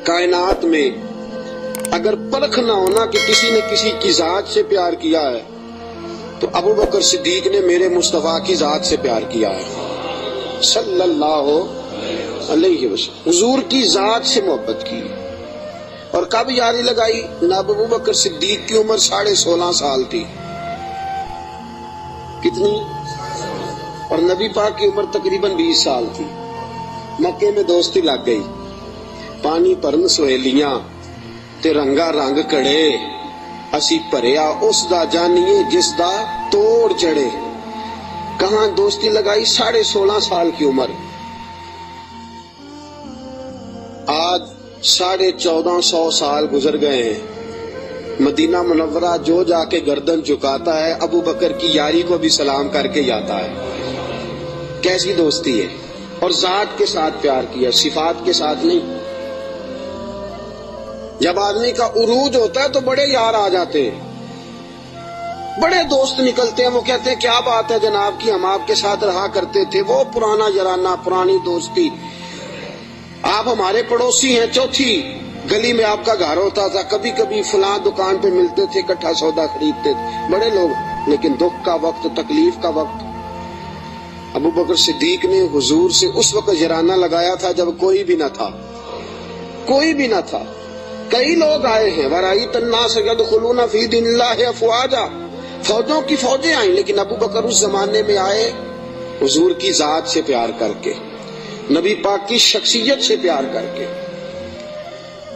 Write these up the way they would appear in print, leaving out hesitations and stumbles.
کائنات میں اگر پرکھ نہ ہونا کہ کسی نے کسی کی ذات سے پیار کیا ہے تو ابو بکر صدیق نے میرے مصطفیٰ کی ذات سے پیار کیا ہے صلی اللہ علیہ وسلم، حضور کی ذات سے محبت کی۔ اور کب یاری لگائی؟ جناب ابو بکر صدیق کی عمر 16.5 سال تھی۔ کتنی؟ اور نبی پاک کی عمر تقریباً 20 سال تھی۔ مکے میں دوستی لگ گئی، پانی پرن سہیلیاں تے رنگا رنگ کڑے، اسی پریا اس دا جانیے جس دا توڑ چڑھے۔ کہاں دوستی لگائی؟ 16.5 سال کی عمر۔ آج 1450 سال گزر گئے ہیں، مدینہ منورہ جو جا کے گردن چکاتا ہے ابو بکر کی یاری کو بھی سلام کر کے جاتا ہے۔ کیسی دوستی ہے! اور ذات کے ساتھ پیار کیا، صفات کے ساتھ نہیں۔ جب آدمی کا عروج ہوتا ہے تو بڑے یار آ جاتے ہیں، بڑے دوست نکلتے ہیں، وہ کہتے ہیں کیا بات ہے جناب کی، ہم آپ کے ساتھ رہا کرتے تھے، وہ پرانا یارانہ، پرانی دوستی، آپ ہمارے پڑوسی ہیں، چوتھی گلی میں آپ کا گھر ہوتا تھا، کبھی کبھی فلاں دکان پہ ملتے تھے، اکٹھا سودا خریدتے تھے، بڑے لوگ۔ لیکن دکھ کا وقت، تکلیف کا وقت، ابو بکر صدیق نے حضور سے اس وقت یارانہ لگایا تھا جب کوئی بھی نہ تھا، کوئی بھی نہ تھا۔ کئی لوگ آئے ہیں، وَرَأَيْتَ النَّاسَ يَدْخُلُونَ فِي دِينِ اللَّهِ أَفْوَاجًا، فوجوں کی فوجیں آئیں، لیکن ابو بکر اس زمانے میں آئے حضور کی ذات سے پیار کر کے، نبی پاک کی شخصیت سے پیار کر کے۔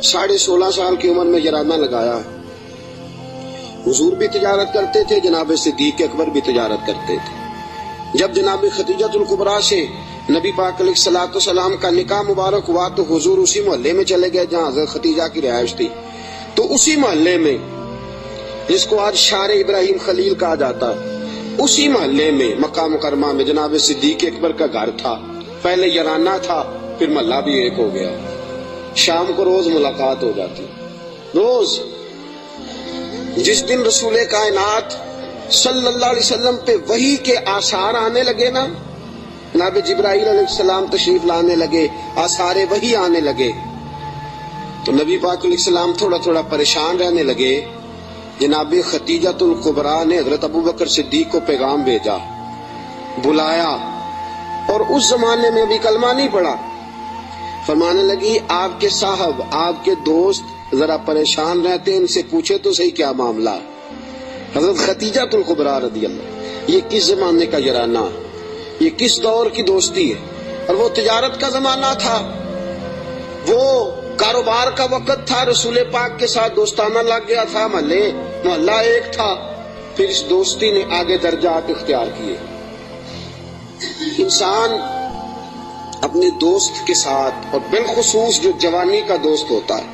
16.5 سال کی عمر میں یارانہ لگایا۔ حضور بھی تجارت کرتے تھے، جناب صدیق اکبر بھی تجارت کرتے تھے۔ جب جناب خدیجہ الکبریٰ سے نبی پاک علیہ الصلوۃ والسلام کا نکاح مبارک ہوا تو حضور اسی محلے میں چلے گئے جہاں حضرت خدیجہ کی رہائش تھی۔ تو اسی محلے میں، جس کو آج شار ابراہیم خلیل کہا جاتا ہے، اسی محلے میں مکہ مکرمہ میں جناب صدیق اکبر کا گھر تھا۔ پہلے یارانہ تھا، پھر محلہ بھی ایک ہو گیا۔ شام کو روز ملاقات ہو جاتی، روز۔ جس دن رسول کائنات صلی اللہ علیہ وسلم پہ وحی کے آثار آنے لگے نا، جناب جبرائیل علیہ السلام تشریف لانے لگے، آثار وحی آنے لگے، تو نبی پاک علیہ السلام تھوڑا تھوڑا پریشان رہنے لگے۔ جناب خدیجہ الکبریٰ نے حضرت ابو بکر صدیق کو پیغام بھیجا، بلایا، اور اس زمانے میں ابھی کلمہ نہیں پڑا۔ فرمانے لگی آپ کے صاحب، آپ کے دوست ذرا پریشان رہتے ہیں، ان سے پوچھے تو صحیح کیا معاملہ۔ حضرت خدیجہ الکبریٰ رضی اللہ، یہ کس زمانے کا یارانہ، یہ کس دور کی دوستی ہے؟ اور وہ تجارت کا زمانہ تھا، وہ کاروبار کا وقت تھا، رسول پاک کے ساتھ دوستانہ لگ گیا تھا، محلہ ایک تھا۔ پھر اس دوستی نے آگے درجات اختیار کیے۔ انسان اپنے دوست کے ساتھ، اور بالخصوص جو جوانی کا دوست ہوتا ہے،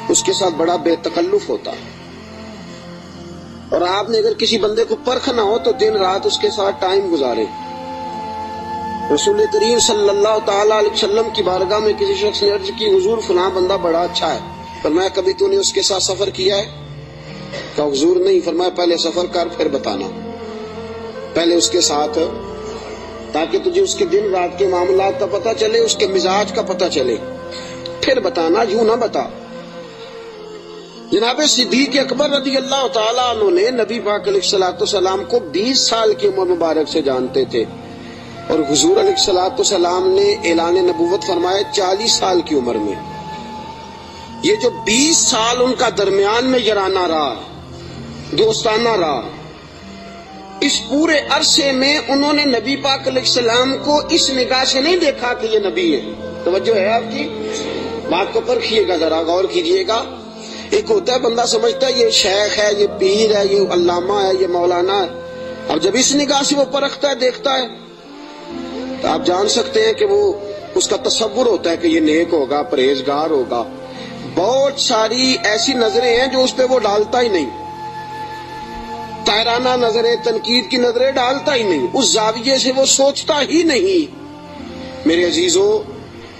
اس کے ساتھ بڑا بے تکلف ہوتا ہے۔ اور آپ نے اگر کسی بندے کو پرکھ نہ ہو تو دن رات اس کے ساتھ ٹائم گزارے۔ رسول کریم صلی اللہ تعالی علیہ وسلم کی بارگاہ میں کسی شخص نے عرض کی، حضور فلاں بندہ بڑا اچھا ہے، فرمایا کبھی تو نے اس کے ساتھ سفر کیا ہے؟ کہا حضور نہیں۔ فرمایا پہلے سفر کر پھر بتانا، پہلے اس کے ساتھ، تاکہ تجھے اس کے دن رات کے معاملات کا پتہ چلے، اس کے مزاج کا پتہ چلے، پھر بتانا، یوں نہ بتا۔ جناب صدیق اکبر رضی اللہ تعالیٰ عنہ نے نبی پاک علیہ الصلوۃ والسلام کو 20 سال کی عمر مبارک سے جانتے تھے، اور حضور علیہ الصلوۃ والسلام نے اعلان نبوت فرمایا 40 سال کی عمر میں۔ یہ جو 20 سال ان کا درمیان میں یارانہ رہا، دوستانہ رہا، اس پورے عرصے میں انہوں نے نبی پاک علیہ السلام کو اس نگاہ سے نہیں دیکھا کہ یہ نبی ہے۔ توجہ ہے آپ کی؟ بات کو پرکھیے گا، ذرا غور کیجئے گا۔ ایک ہوتا ہے بندہ سمجھتا ہے یہ شیخ ہے، یہ پیر ہے، یہ علامہ ہے، یہ مولانا ہے، اب جب اس نگاہ سے وہ پرکھتا ہے، دیکھتا ہے، تو آپ جان سکتے ہیں کہ وہ، اس کا تصور ہوتا ہے کہ یہ نیک ہوگا، پرہیزگار ہوگا۔ بہت ساری ایسی نظریں ہیں جو اس پہ وہ ڈالتا ہی نہیں، تائرانہ نظریں، تنقید کی نظریں ڈالتا ہی نہیں، اس زاویے سے وہ سوچتا ہی نہیں۔ میرے عزیزو،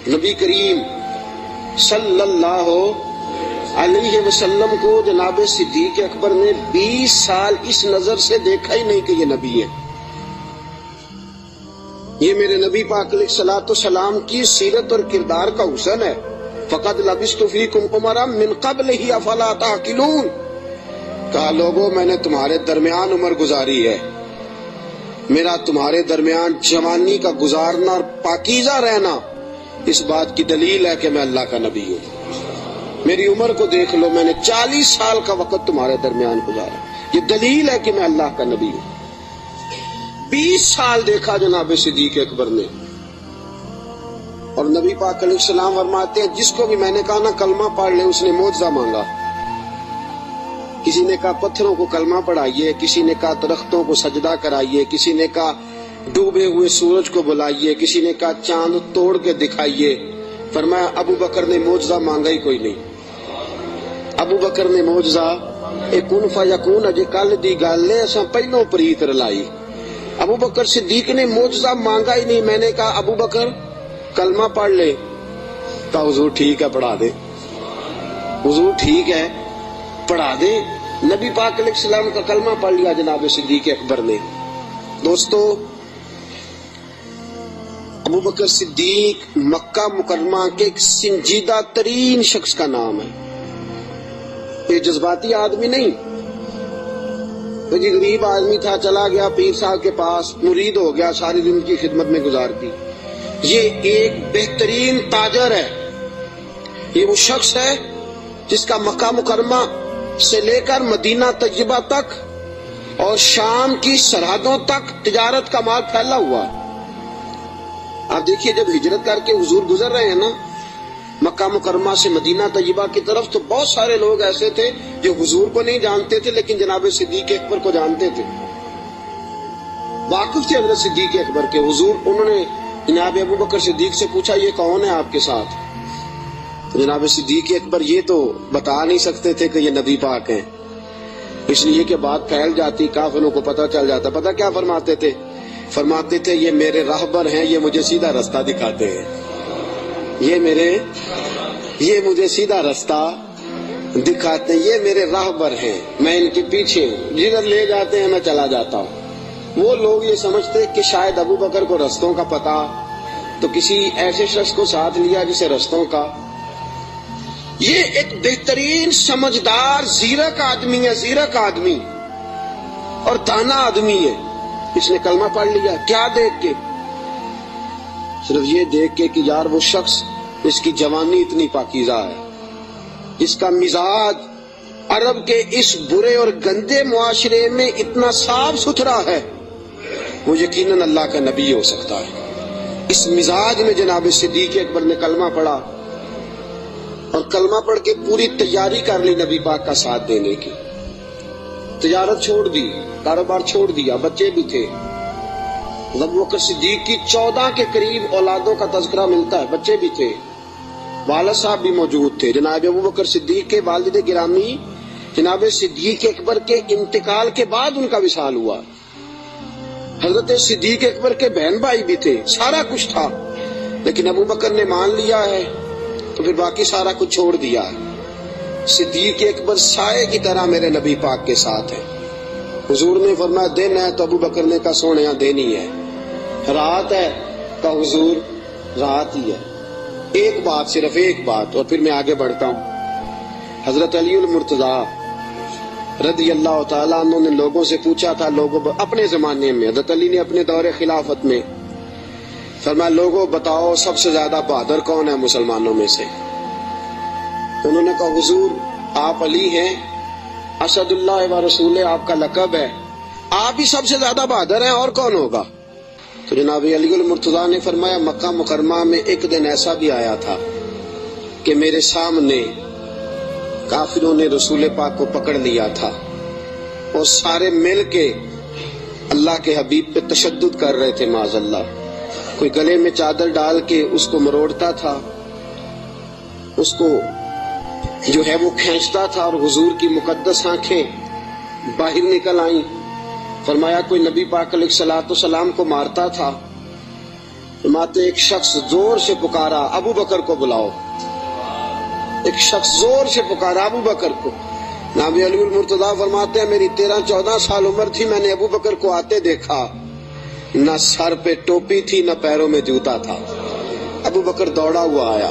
نبی کریم صلی اللہ علیہ وسلم کو جناب صدیق اکبر نے 20 سال اس نظر سے دیکھا ہی نہیں کہ یہ نبی ہے۔ یہ میرے نبی پاک علیہ الصلوۃ والسلام کی سیرت اور کردار کا حسن ہے۔ فقد لبثت فیکم عمرا من قبلہ افلا تعقلون، کہا لوگوں میں نے تمہارے درمیان عمر گزاری ہے، میرا تمہارے درمیان جوانی کا گزارنا اور پاکیزہ رہنا اس بات کی دلیل ہے کہ میں اللہ کا نبی ہوں۔ میری عمر کو دیکھ لو، میں نے 40 سال کا وقت تمہارے درمیان گزارا، یہ دلیل ہے کہ میں اللہ کا نبی ہوں۔ 20 سال دیکھا جناب صدیق اکبر نے، اور نبی پاک علیہ السلام فرماتے ہیں جس کو بھی میں نے کہا نا کلمہ پڑھ لے، اس نے معجزہ مانگا۔ کسی نے کہا پتھروں کو کلمہ پڑھائیے، کسی نے کہا درختوں کو سجدہ کرائیے، کسی نے کہا ڈوبے ہوئے سورج کو بلائیے، کسی نے کہا چاند توڑ کے دکھائیے۔ فرمایا ابو بکر نے معجزہ مانگا ہی کوئی نہیں۔ ابو بکر نے معجزہ کن فیکون اجے کل دی گل ہے، اساں پہلوں پریت رلائی۔ ابو بکر صدیق نے معجزہ مانگا ہی نہیں۔ میں نے کہا ابو بکر کلمہ پڑھ لے، کہا حضور ٹھیک ہے پڑھا دے، حضور ٹھیک ہے پڑھا دے۔ نبی پاک علیہ السلام کا کلمہ پڑھ لیا جناب صدیق اکبر نے۔ دوستو، ابو بکر صدیق مکہ مکرمہ کے ایک سنجیدہ ترین شخص کا نام ہے۔ یہ جذباتی آدمی نہیں، یہ غریب آدمی تھا، چلا گیا پیر صاحب کے پاس، مرید ہو گیا، ساری دن کی خدمت میں گزار دی۔ یہ ایک بہترین تاجر ہے، یہ وہ شخص ہے جس کا مکہ مکرمہ سے لے کر مدینہ طیبہ تک اور شام کی سرحدوں تک تجارت کا مال پھیلا ہوا ہے۔ آپ دیکھیے جب ہجرت کر کے حضور گزر رہے ہیں نا مکہ مکرمہ سے مدینہ طیبہ کی طرف، تو بہت سارے لوگ ایسے تھے جو حضور کو نہیں جانتے تھے لیکن جناب صدیق اکبر کو جانتے تھے، واقف تھے حضرت صدیق اکبر کے۔ حضور انہوں نے جناب ابو بکر صدیق سے پوچھا یہ کون ہے آپ کے ساتھ؟ تو جناب صدیق اکبر یہ تو بتا نہیں سکتے تھے کہ یہ نبی پاک ہیں، اس لیے کہ بات پھیل جاتی، کافروں کو پتہ چل جاتا۔ پتہ کیا فرماتے تھے؟ فرماتے تھے یہ میرے راہبر ہیں، یہ مجھے سیدھا رستہ دکھاتے ہیں، یہ مجھے سیدھا رستہ دکھاتے ہیں، یہ میرے راہبر ہیں، میں ان کے پیچھے ہوں، جدھر لے جاتے ہیں میں چلا جاتا ہوں۔ وہ لوگ یہ سمجھتے کہ شاید ابو بکر کو رستوں کا پتہ، تو کسی ایسے شخص کو ساتھ لیا جسے رستوں کا۔ یہ ایک بہترین سمجھدار زیرک آدمی ہے، زیرک آدمی اور دانا آدمی ہے۔ اس نے کلمہ پڑھ لیا، کیا دیکھ کے؟ صرف یہ دیکھ کے کہ یار وہ شخص اس کی جوانی اتنی پاکیزہ ہے، اس کا مزاج عرب کے اس برے اور گندے معاشرے میں اتنا صاف ستھرا ہے، وہ یقیناً اللہ کا نبی ہو سکتا ہے۔ اس مزاج میں جناب صدیق اکبر نے کلمہ پڑھا، اور کلمہ پڑھ کے پوری تیاری کر لی نبی پاک کا ساتھ دینے کی۔ تجارت چھوڑ دی، کاروبار چھوڑ دیا، بچے بھی تھے۔ ابو بکر صدیق کی 14 کے قریب اولادوں کا تذکرہ ملتا ہے، بچے بھی تھے، والد صاحب بھی موجود تھے۔ جناب ابو بکر صدیق کے والد گرامی جناب صدیق اکبر کے انتقال کے بعد ان کا وصال ہوا۔ حضرت صدیق اکبر کے بہن بھائی بھی تھے، سارا کچھ تھا، لیکن ابو بکر نے مان لیا ہے تو پھر باقی سارا کچھ چھوڑ دیا ہے۔ صدیق اکبر سائے کی طرح میرے نبی پاک کے ساتھ ہے۔ حضور نے فرمایا دن ہے تو ابو بکر نے کہا سونے دینی ہے، رات ہے کہا حضور رات ہی ہے۔ ایک بات، صرف ایک بات، اور پھر میں آگے بڑھتا ہوں۔ حضرت علی المرتضیٰ رضی اللہ تعالیٰ عنہ نے لوگوں سے پوچھا تھا، لوگوں اپنے زمانے میں حضرت علی نے اپنے دور خلافت میں فرمایا لوگوں بتاؤ سب سے زیادہ بہادر کون ہے مسلمانوں میں سے؟ انہوں نے کہا حضور آپ علی ہیں، اسد اللہ و رسول آپ کا لقب ہے، آپ ہی سب سے زیادہ بہادر ہیں، اور کون ہوگا؟ تو جناب علی المرتضیٰ نے فرمایا مکہ مکرمہ میں ایک دن ایسا بھی آیا تھا کہ میرے سامنے کافروں نے رسول پاک کو پکڑ لیا تھا، اور سارے مل کے اللہ کے حبیب پہ تشدد کر رہے تھے، معاذ اللہ۔ کوئی گلے میں چادر ڈال کے اس کو مروڑتا تھا، اس کو جو ہے وہ کھینچتا تھا، اور حضور کی مقدس آنکھیں باہر نکل آئیں۔ فرمایا کوئی نبی پاک علیہ الصلوۃ والسلام کو مارتا تھا، فرماتے ایک شخص زور سے پکارا ابو بکر کو بلاؤ، ایک شخص زور سے پکارا ابو بکر کو۔ جناب علی المرتضیٰ فرماتے ہیں میری 13-14 سال عمر تھی، میں نے ابو بکر کو آتے دیکھا، نہ سر پہ ٹوپی تھی نہ پیروں میں جوتا تھا۔ ابو بکر دوڑا ہوا آیا،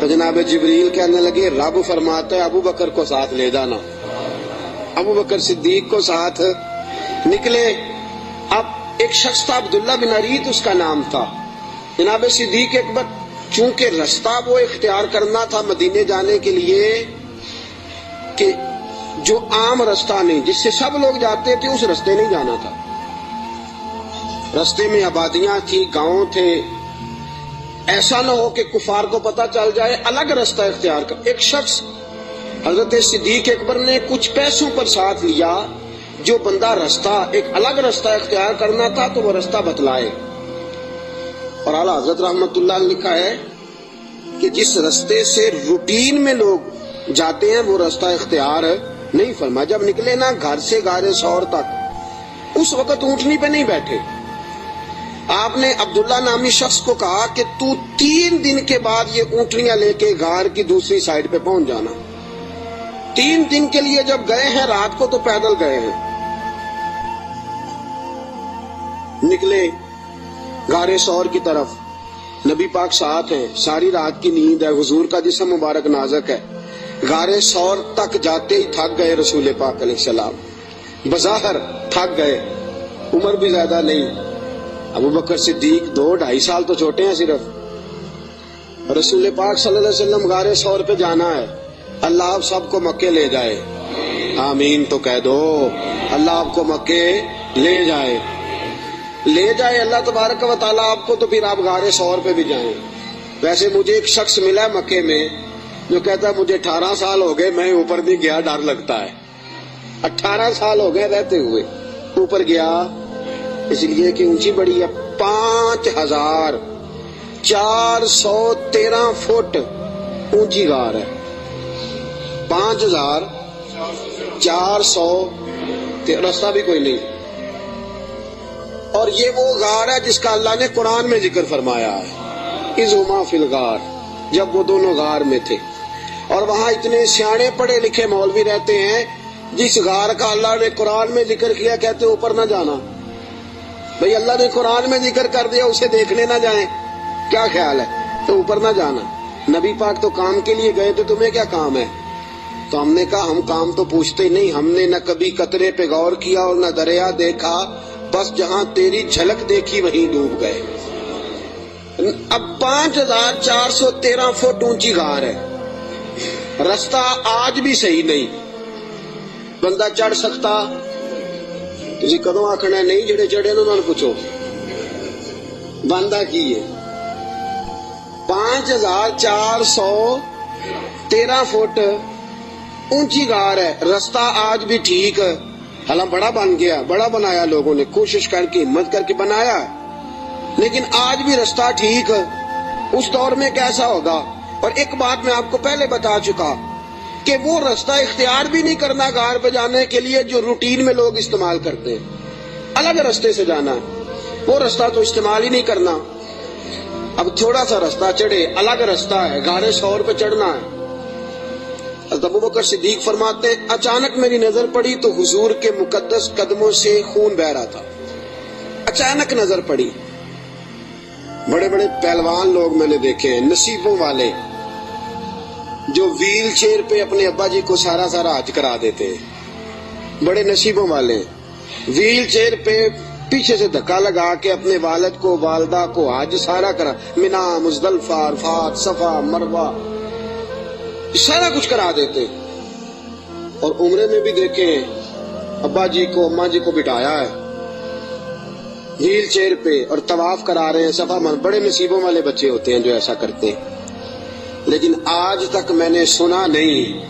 تو جناب جبریل کہنے لگے رب فرماتا ہے ابو بکر کو ساتھ لے جانا. ابو بکر صدیق کو ساتھ نکلے. اب ایک شخص تھا عبداللہ بن اریت اس کا نام تھا. جناب صدیق اکبر چونکہ رستہ وہ اختیار کرنا تھا مدینے جانے کے لیے کہ جو عام رستہ نہیں جس سے سب لوگ جاتے تھے اس رستے نہیں جانا تھا. رستے میں آبادیاں تھی، گاؤں تھے، ایسا نہ ہو کہ کفار کو پتہ چل جائے، الگ رستہ اختیار کر. ایک شخص حضرت صدیق اکبر نے کچھ پیسوں پر ساتھ لیا، جو بندہ رستہ ایک الگ رستہ اختیار کرنا تھا تو وہ رستہ بتلائے. اور اعلیٰ حضرت رحمت اللہ نے لکھا ہے کہ جس رستے سے روٹین میں لوگ جاتے ہیں وہ رستہ اختیار نہیں فرما. جب نکلے نا گھر سے غار ثور تک، اس وقت اونٹنی پہ نہیں بیٹھے. آپ نے عبداللہ نامی شخص کو کہا کہ تو 3 دن کے بعد یہ اونٹنیاں لے کے غار کی دوسری سائڈ پہ پہنچ جانا. 3 دن کے لیے جب گئے ہیں، رات کو تو پیدل گئے ہیں. نکلے غار ثور کی طرف، نبی پاک ساتھ ہیں، ساری رات کی نیند ہے، حضور کا جسم مبارک نازک ہے. غار ثور تک جاتے ہی تھک گئے رسول پاک علیہ السلام، بظاہر تھک گئے. عمر بھی زیادہ نہیں، ابو بکر صدیق 2-2.5 سال تو چھوٹے ہیں صرف. رسول پاک صلی اللہ علیہ وسلم غار ثور پہ جانا ہے. اللہ آپ سب کو مکے لے جائے، آمین تو کہہ دو. اللہ آپ کو مکے لے جائے، لے جائے اللہ تبارک و تعالیٰ آپ کو، تو پھر آپ غار ثور پہ بھی جائیں. ویسے مجھے ایک شخص ملا ہے مکے میں جو کہتا ہے مجھے 18 سال ہو گئے میں اوپر نہیں گیا، ڈر لگتا ہے. 18 سال ہو گئے رہتے ہوئے اوپر گیا، اس لیے کہ اونچی بڑی ہے. 5413 فٹ اونچی غار ہے. 5400 رستہ بھی کوئی نہیں. اور یہ وہ غار ہے جس کا اللہ نے قرآن میں ذکر فرمایا ہے، اذ ہما فی الغار، جب وہ دونوں غار میں تھے. اور وہاں اتنے سیانے پڑھے لکھے مولوی رہتے ہیں، جس غار کا اللہ نے قرآن میں ذکر کیا کہتے اوپر نہ جانا. بھئی اللہ نے قرآن میں ذکر کر دیا، اسے دیکھنے نہ جائیں، کیا خیال ہے؟ تو اوپر نہ جانا. نبی پاک تو کام کے لیے گئے تھے، تمہیں کیا کام ہے؟ تو ہم نے کہا ہم کام تو پوچھتے ہی نہیں، ہم نے نہ کبھی قطرے پہ غور کیا اور نہ دریا دیکھا، بس جہاں تیری جھلک دیکھی وہیں ڈوب گئے. اب 5413 فٹ اونچی غار ہے. رستہ آج بھی صحیح نہیں، بندہ چڑھ سکتا. تسی کدوں آکھنا نہیں، جڑے چڑھے انہوں نے پوچھو بندہ کی ہے. 5413 فٹ اونچی غار ہے. رستہ آج بھی ٹھیک، حالانکہ بڑا بن گیا، بڑا بنایا، لوگوں نے کوشش کر کے ہمت کر کے بنایا، لیکن آج بھی رستہ ٹھیک. اس دور میں کیسا ہوگا؟ اور ایک بات میں آپ کو پہلے بتا چکا کہ وہ رستہ اختیار بھی نہیں کرنا غار پہ جانے کے لیے جو روٹین میں لوگ استعمال کرتے ہیں. الگ رستے سے جانا ہے، وہ رستہ تو استعمال ہی نہیں کرنا. اب تھوڑا سا رستہ چڑھے، الگ رستہ ہے، غار ثور پہ چڑھنا ہے. حضرت ابو بکر صدیق فرماتے ہیں اچانک میری نظر پڑی تو حضور کے مقدس قدموں سے خون بہ رہا تھا. اچانک نظر پڑی. بڑے بڑے پہلوان لوگ میں نے دیکھے ہیں، نصیبوں والے، جو ویل چیئر پہ اپنے ابا جی کو سارا حج کرا دیتے ہیں. بڑے نصیبوں والے ویل چیئر پہ پیچھے سے دھکا لگا کے اپنے والد کو والدہ کو حج سارا کرا، منا، مزدلفہ، عرفات، صفا، مروہ، سارا کچھ کرا دیتے. اور عمرے میں بھی دیکھیں ابا جی کو اماں جی کو بٹھایا ہے ویل چیئر پہ اور طواف کرا رہے ہیں صفا. بڑے نصیبوں والے بچے ہوتے ہیں جو ایسا کرتے ہیں. لیکن آج تک میں نے سنا نہیں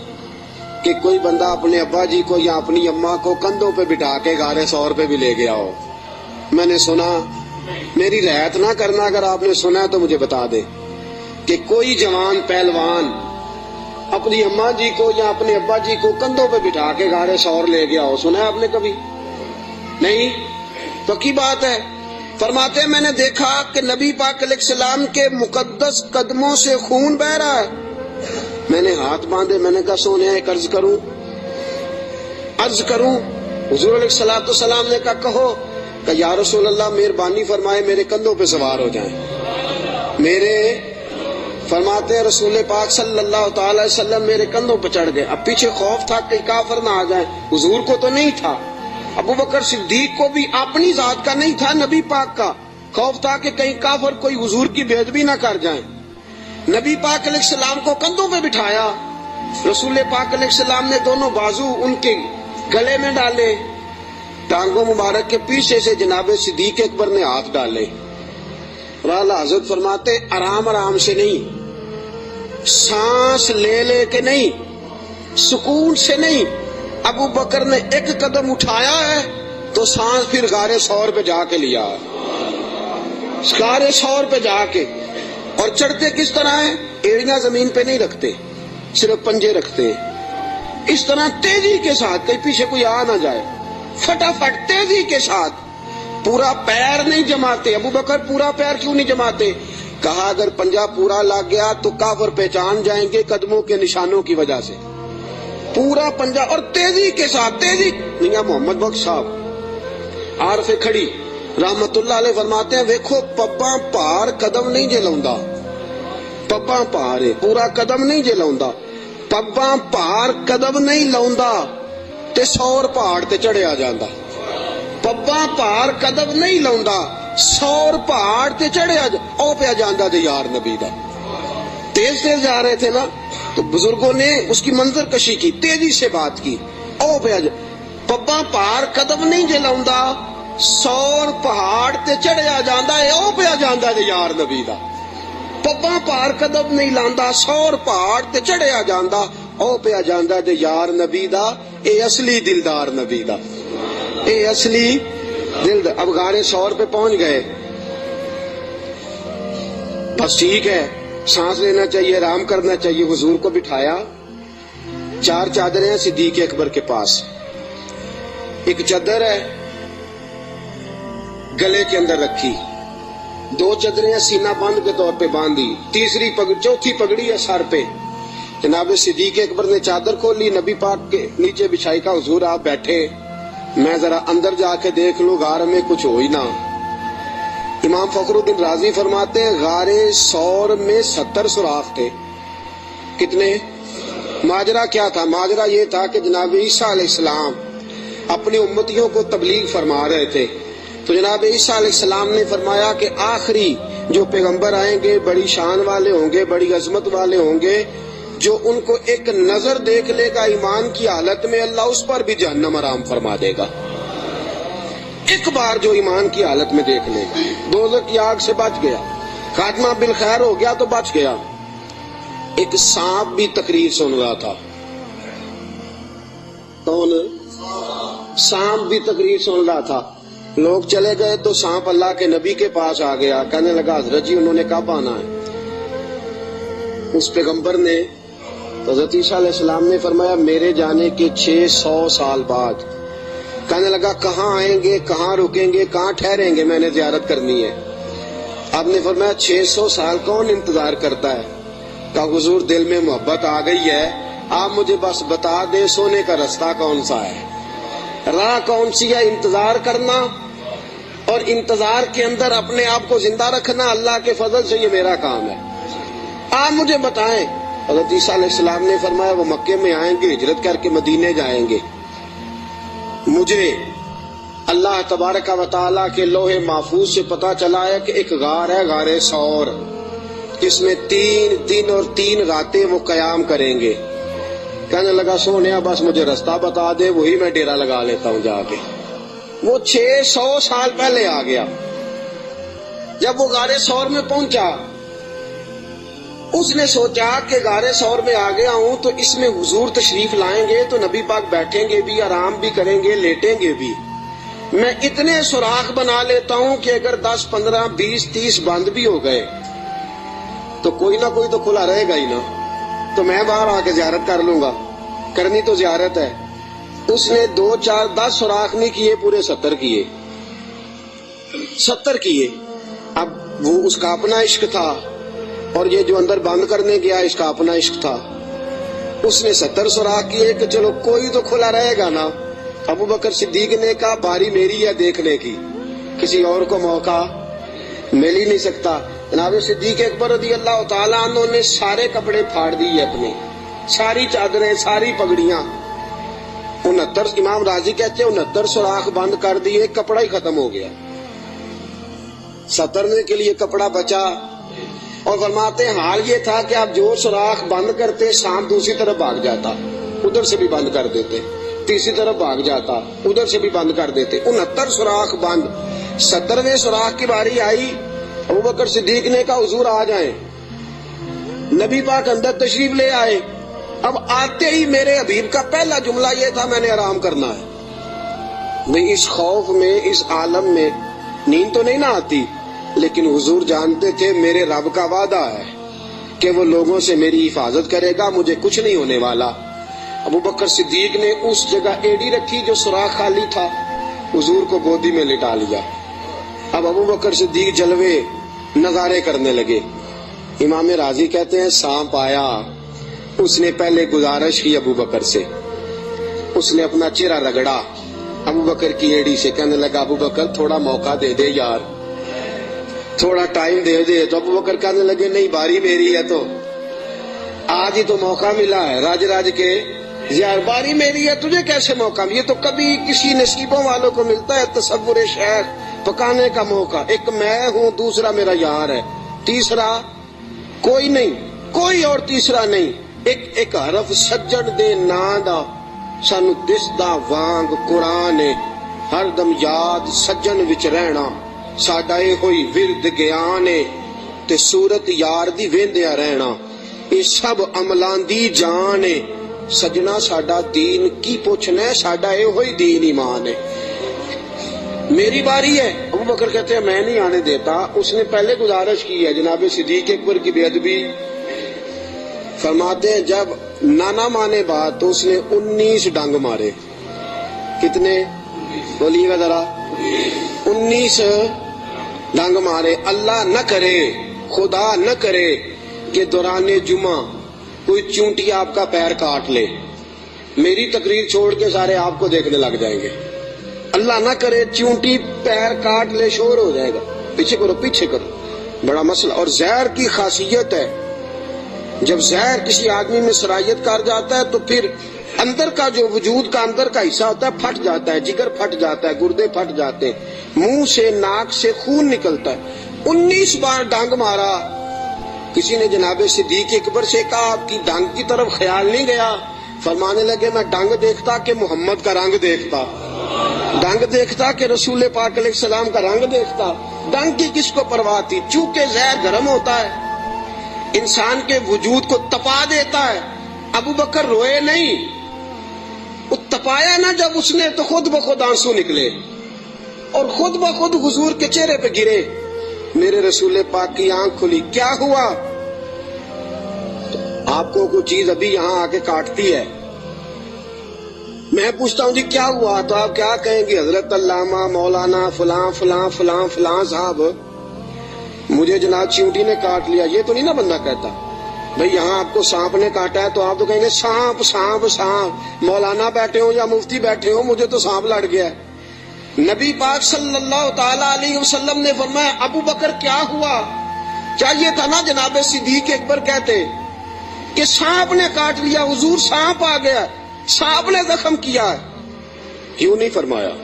کہ کوئی بندہ اپنے ابا جی کو یا اپنی اماں کو کندھوں پہ بٹھا کے غار ثور پہ بھی لے گیا ہو. میں نے سنا، میری رعایت نہ کرنا اگر آپ نے سنا تو مجھے بتا دے کہ کوئی جوان پہلوان اپنی اماں جی کو یا اپنے ابا جی کو کندھوں پہ بٹھا کے غار ثور لے گیا ہو. سنا ہے آپ نے کبھی؟ نہیں. پکی بات ہے. فرماتے ہیں میں نے دیکھا کہ نبی پاک علیہ السلام کے مقدس قدموں سے خون بہ رہا ہے. میں نے ہاتھ باندھے، میں نے کہا سونے ایک عرض کروں. حضور علیہ الصلوۃ والسلام نے کہا کہو. کہ یا رسول اللہ مہربانی فرمائے میرے کندھوں پہ سوار ہو جائیں، میرے فرماتے ہیں رسول پاک صلی اللہ تعالی وسلم میرے کندھوں پہ چڑھ گئے. اب پیچھے خوف تھا کہ کافر نہ آ جائیں. حضور کو تو نہیں تھا, ابو بکر صدیق کو بھی اپنی ذات کا نہیں تھا, نبی پاک کا خوف تھا کہ کہیں کافر کوئی حضور کی بے ادبی نہ کر جائیں. نبی پاک علیہ السلام کو کندھوں پہ بٹھایا. رسول پاک علیہ السلام نے دونوں بازو ان کے گلے میں ڈالے, ٹانگوں مبارک کے پیچھے سے جناب صدیق اکبر نے ہاتھ ڈالے. اور اعلیٰ حضرت فرماتے آرام آرام سے نہیں, سانس لے لے کے نہیں, سکون سے نہیں. ابو بکر نے ایک قدم اٹھایا ہے تو سانس پھر غار ثور پہ جا کے لیا, غار ثور پہ جا کے. اور چڑھتے کس طرح ہیں, ایڑیاں زمین پہ نہیں رکھتے, صرف پنجے رکھتے ہیں. اس طرح تیزی کے ساتھ, کہیں پیچھے کوئی آ نہ جائے, فٹافٹ تیزی کے ساتھ. پورا پیر نہیں جماتے. ابو بکر پورا پیر کیوں نہیں جماتے؟ کہا اگر پنجہ پورا لگ گیا تو کافر پہچان جائیں گے قدموں کے نشانوں کی وجہ سے. پورا پنجہ اور تیزی کے ساتھ, تیزی. میاں محمد بخش صاحب عارف کھڑی رحمت اللہ علیہ فرماتے ہیں ویکھو پباں پار قدم نہیں جے لاؤندا, پباں پار ہے پورا قدم نہیں جے لاؤندا, پباں پار قدم نہیں لاؤندا تے سور پہاڑ تے چڑھیا جاندا. پباں پار قدم نہیں لاؤندا, سور پہاڑ تے چڑھیا او پیا جاندا تے یار نبی دا. تیز تیز جا رہے تھے نا, تو بزرگوں نے اس کی منظر کشی کی, تیزی سے بات کی. او پیا پباں پار قدم نہیں جے لاؤندا, سور پہاڑ تے چڑھیا جاندا ہے, او پیا جاندا تے یار نبی دا. پباں پار قدم نہیں لاندا, سور پہاڑ تے چڑھیا جاندا, او پیا جاندا تے یار نبی دا. اے اصلی دلدار نبی دا, اے اصلی دل. اب غار ثور پہ پہنچ گئے, بس ٹھیک ہے, سانس لینا چاہیے, آرام کرنا چاہیے. حضور کو بٹھایا, 4 چادریں ہیں صدیق اکبر کے پاس. ایک چادر ہے گلے کے اندر رکھی, 2 چادریں سینہ بند کے طور پہ باندھی, چوتھی پگڑی ہے سر پہ. جناب صدیق اکبر نے چادر کھولی, نبی پاک کے نیچے بچھائی. کا حضور آپ بیٹھے, میں ذرا اندر جا کے دیکھ لوں غار میں کچھ ہو ہی نہ. امام فخر الدین رازی فرماتے ہیں غار ثور میں 70 سوراخ تھے. کتنے؟ ماجرا کیا تھا؟ ماجرا یہ تھا کہ جناب عیسیٰ علیہ السلام اپنی امتیوں کو تبلیغ فرما رہے تھے. تو جناب عیسیٰ علیہ السلام نے فرمایا کہ آخری جو پیغمبر آئیں گے بڑی شان والے ہوں گے, بڑی عظمت والے ہوں گے, جو ان کو ایک نظر دیکھ لے گا ایمان کی حالت میں, اللہ اس پر بھی جہنم حرام فرما دے گا. ایک بار جو ایمان کی حالت میں دیکھ لے گا, دوزخ کی آگ سے بچ گیا, خاتمہ بالخیر ہو گیا تو بچ گیا. ایک سانپ بھی تقریر سن رہا تھا. کون؟ سانپ بھی تقریر سن رہا تھا. لوگ چلے گئے تو سانپ اللہ کے نبی کے پاس آ گیا, کہنے لگا حضرت جی انہوں نے کب آنا ہے؟ اس پیغمبر نے, حضرت عیسیٰ علیہ السلام نے فرمایا میرے جانے کے 600 سال بعد. کہنے لگا کہاں آئیں گے, کہاں رکیں گے, کہاں ٹھہریں گے, میں نے زیارت کرنی ہے. آپ نے فرمایا 600 سال کون انتظار کرتا ہے؟ کہا حضور دل میں محبت آ گئی ہے, آپ مجھے بس بتا دے سونے کا رستہ کون سا ہے, راہ کون سی ہے. انتظار کرنا اور انتظار کے اندر اپنے آپ کو زندہ رکھنا اللہ کے فضل سے یہ میرا کام ہے, آپ مجھے بتائیں. حضرت عیسیٰ علیہ السلام نے فرمایا وہ مکے میں آئیں گے, ہجرت کر کے مدینے جائیں گے. مجھے اللہ تبارک و تعالیٰ کے لوح محفوظ سے پتا چلا ہے کہ ایک غار ہے, غار ثور, جس میں 3 دن اور 3 راتیں وہ قیام کریں گے. کہنے لگا سونیا بس مجھے رستہ بتا دے, وہی میں ڈیرا لگا لیتا ہوں جا کے. وہ 600 سال پہلے آ گیا. جب وہ غار ثور میں پہنچا, اس نے سوچا کہ غار ثور میں آ گیا ہوں تو اس میں حضور تشریف لائیں گے تو نبی پاک بیٹھیں گے بھی, آرام بھی کریں گے, لیٹیں گے بھی. میں اتنے سوراخ بنا لیتا ہوں کہ اگر 10 15 20 30 بند بھی ہو گئے تو کوئی نہ کوئی تو کھلا رہے گا ہی نا, تو میں باہر آ کے زیارت کر لوں گا. کرنی تو زیارت ہے. اس نے 2 4 10 سوراخ نہیں کیے, پورے 70 کیے. 70 کیے. اب وہ اس کا اپنا عشق تھا, اور یہ جو اندر بند کرنے گیا اس کا اپنا عشق تھا. اس نے 70 سوراخ کیے کہ چلو کوئی تو کھلا رہے گا نا. ابو بکر صدیق نے کہا باری میری ہے دیکھنے کی, کسی اور کو موقع مل ہی نہیں سکتا. جناب صدیق اکبر رضی اللہ تعالیٰ عنہ نے سارے کپڑے پھاڑ دیے اپنے، ساری چادریں، ساری پگڑیاں، 69 امام راضی کہتے ہیں 69 سوراخ بند کر دیے، کپڑا ہی ختم ہو گیا، 70 کے لیے کپڑا بچا۔ اور فرماتے ہیں حال یہ تھا کہ آپ جو سوراخ بند کرتے سانپ دوسری طرف بھاگ جاتا، ادھر سے بھی بند کر دیتے، تیسری طرف بھاگ جاتا، ادھر سے بھی بند کر دیتے، 69 سوراخ بند۔ 70ویں سوراخ کی باری آئی، ابوبکر صدیق نے کہا حضور آ جائیں، نبی پاک اندر تشریف لے آئے۔ اب آتے ہی میرے حبیب کا پہلا جملہ یہ تھا میں نے آرام کرنا ہے۔ میں اس خوف میں، اس عالم میں نیند تو نہیں نہ آتی، لیکن حضور جانتے تھے میرے رب کا وعدہ ہے کہ وہ لوگوں سے میری حفاظت کرے گا، مجھے کچھ نہیں ہونے والا۔ ابوبکر صدیق نے اس جگہ ایڑی رکھی جو سوراخ خالی تھا، حضور کو گودی میں لٹا لیا۔ اب ابوبکر صدیق جلوے نظارے کرنے لگے۔ امام راضی کہتے ہیں سانپ آیا، اس نے پہلے گزارش کی ابوبکر سے، اس نے اپنا چہرہ رگڑا ابوبکر کی ایڑی سے، کہنے لگا ابوبکر تھوڑا موقع دے دے یار، تھوڑا ٹائم دے دے۔ تو ابوبکر کہنے لگے نہیں باری میری ہے، تو آج ہی تو موقع ملا ہے، راج راج کے یار باری میری ہے، تجھے کیسے موقع؟ یہ تو کبھی کسی نصیبوں والوں کو ملتا ہے تصور شیخ پکانے کا موقع۔ ایک میں ہوں، دوسرا میرا یار ہے، تیسرا کوئی نہیں، کوئی اور تیسرا نہیں۔ ایک حرف سجن دے نا دا سانو دسدا وانگ قرآن، ہر دم یاد سجن وچ رہنا ساڈا اے ہوئی ورد گیان تے صورت یار دی ویندیا رہنا، اے سب عملاں دی جان ہے۔ سجنا ساڈا دین کی پوچھنا ہے، ساڈا اے ہوئی دین ایمان ہے۔ میری باری ہے، ابوبکر کہتے ہیں میں نہیں آنے دیتا۔ اس نے پہلے گزارش کی ہے، جناب صدیق اکبر کی بے ادبی۔ فرماتے ہیں جب نانا مانے بات تو اس نے 19 ڈنگ مارے۔ کتنے بولیے گا ذرا؟ 19 ڈنگ مارے۔ اللہ نہ کرے، خدا نہ کرے کہ دوران جمعہ کوئی چونٹی آپ کا پیر کاٹ لے، میری تقریر چھوڑ کے سارے آپ کو دیکھنے لگ جائیں گے۔ اللہ نہ کرے چونٹی پیر کاٹ لے، شور ہو جائے گا، پیچھے کرو پیچھے کرو، بڑا مسئلہ۔ اور زہر کی خاصیت ہے، جب زہر کسی آدمی میں سرایت کر جاتا ہے تو پھر اندر کا جو وجود کا اندر کا حصہ ہوتا ہے پھٹ جاتا ہے، جگر پھٹ جاتا ہے، گردے پھٹ جاتے ہیں، منہ سے ناک سے خون نکلتا ہے۔ 19 بار ڈانگ مارا۔ کسی نے جناب صدیق اکبر سے کہا آپ کی ڈانگ کی طرف خیال نہیں گیا؟ فرمانے لگے میں ڈانگ دیکھتا کہ محمد کا رنگ دیکھتا، ڈانگ دیکھتا کہ رسول پاک علیہ السلام کا رنگ دیکھتا۔ ڈانگ کی کس کو پرواہ تھی؟ چونکہ زہر گرم ہوتا ہے، انسان کے وجود کو تپا دیتا ہے۔ ابو بکر روئے نہیں، وہ تپایا نہ جب اس نے تو خود بخود آنسو نکلے اور خود بخود حضور کے چہرے پہ گرے۔ میرے رسول پاک کی آنکھ کھلی، کیا ہوا؟ تو آپ کو کوئی چیز ابھی یہاں آ کے کاٹتی ہے، میں پوچھتا ہوں جی کیا ہوا تو آپ کیا کہیں گے؟ حضرت علامہ مولانا فلاں فلاں فلاں فلاں صاحب مجھے جناب چیونٹی نے کاٹ لیا، یہ تو نہیں نا بندہ کہتا۔ بھئی یہاں آپ کو سانپ نے کاٹا ہے تو آپ تو کہیں گے سانپ سانپ سانپ، مولانا بیٹھے ہوں یا مفتی بیٹھے ہوں مجھے تو سانپ لڑ گیا ہے۔ نبی پاک صلی اللہ تعالی علیہ وسلم نے فرمایا ابو بکر کیا ہوا؟ چاہیے تھا نا جناب صدیق اکبر کہتے کہ سانپ نے کاٹ لیا، حضور سانپ آ گیا، سانپ نے زخم کیا ہے، کیوں نہیں فرمایا؟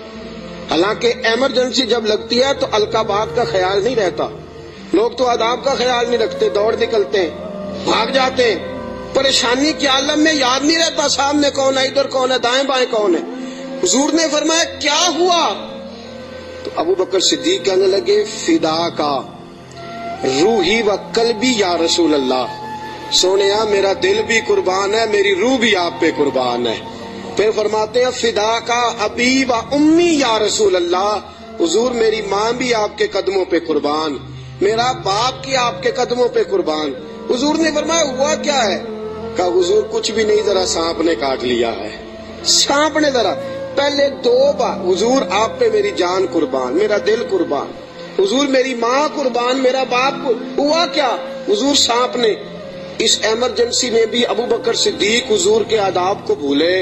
حالانکہ ایمرجنسی جب لگتی ہے تو القابات کا خیال نہیں رہتا، لوگ تو آداب کا خیال نہیں رکھتے، دوڑ نکلتے ہیں، بھاگ جاتے ہیں، پریشانی کے عالم میں یاد نہیں رہتا سامنے کون ہے، ادھر کون ہے، دائیں بائیں کون ہے۔ حضور نے فرمایا کیا ہوا؟ تو ابو بکر صدیق کہنے لگے فدا کا روحی و قلبی یا رسول اللہ، سونیا میرا دل بھی قربان ہے، میری روح بھی آپ پہ قربان ہے۔ پھر فرماتے ہیں فدا کا ابی و امی یا رسول اللہ، حضور میری ماں بھی آپ کے قدموں پہ قربان، میرا باپ کی آپ کے قدموں پہ قربان۔ حضور نے فرمایا ہوا کیا ہے؟ کہا حضور کچھ بھی نہیں، ذرا سانپ نے کاٹ لیا ہے، سانپ نے ذرا پہلے 2 بار حضور آپ پہ میری جان قربان، میرا دل قربان، حضور میری ماں قربان، میرا باپ ہوا کیا؟ حضور سانپ نے۔ اس ایمرجنسی میں بھی ابو بکر صدیق حضور کے آداب کو بھولے،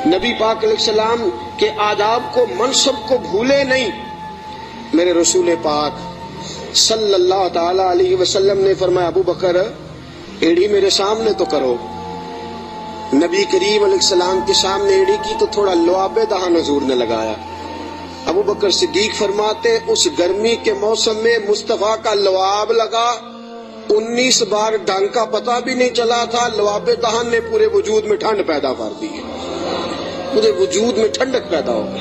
نبی پاک علیہ السلام کے آداب کو، منصب کو بھولے نہیں۔ میرے رسول پاک صلی اللہ تعالی علیہ وسلم نے فرمایا ابو بکر ایڑی میرے سامنے تو کرو. نبی کریم علیہ السلام کے سامنے ایڑی کی تو تھوڑا لعاب دہن حضور نے لگایا. ابو بکر صدیق فرماتے اس گرمی کے موسم میں مصطفیٰ کا لعاب لگا 19 بار ڈنگ کا پتہ بھی نہیں چلا تھا. لعاب دہن نے پورے وجود میں ٹھنڈ پیدا کر دی, پورے وجود میں ٹھنڈک پیدا ہو گئی.